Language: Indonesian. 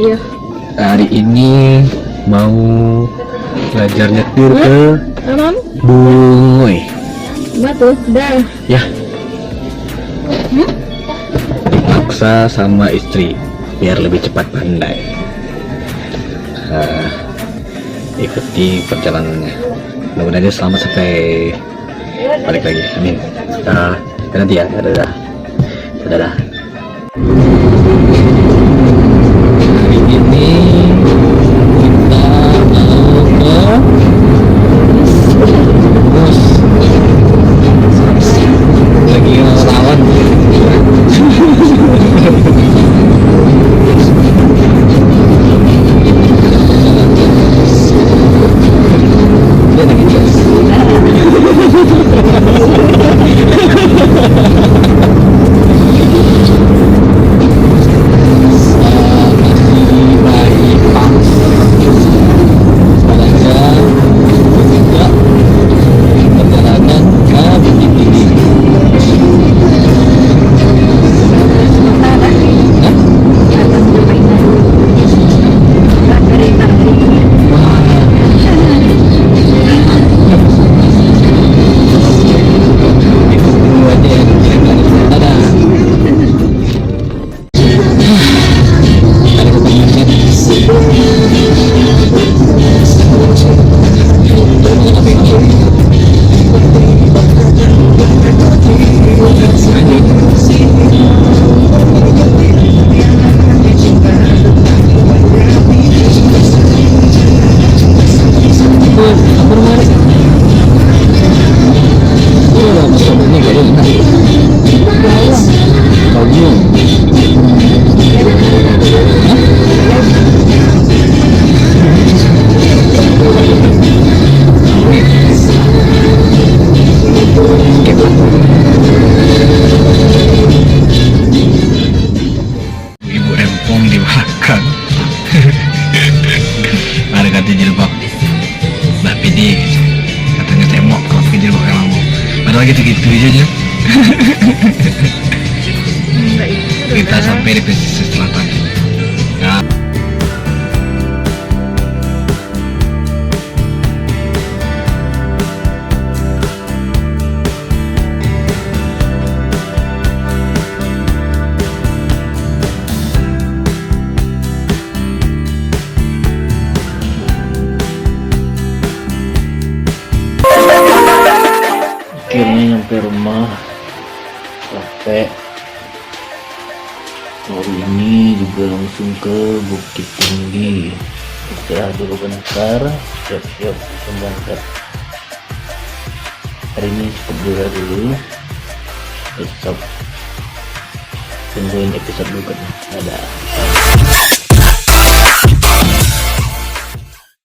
Iya. Hari ini mau belajar nyetir ke Mam, Bungoy. batu, dah. Ya, dipaksa sama istri biar lebih cepat pandai. Ikuti perjalanannya. Mudah-mudahan dia selamat sampai balik lagi. Amin. Nanti ya. Dadah. Dadah. Hari ini kita mau ke bus lagi lawan. Dia lagi jas. Ibu rempong di belakang. Ada ganti jilbab Mbak Pidi, katanya tembok kalau pakai jilbab yang lama. Padahal gitu-gitu aja. Kita sampai di pesisir selatan. Ya. Akhirnya nyampe rumah, capek. Hari ini juga langsung ke Bukit Tinggi. Istirahat dulu bentar, siap-siap berangkat. Hari ini cukup dulu. Besok tungguin episode berikutnya. Dadah.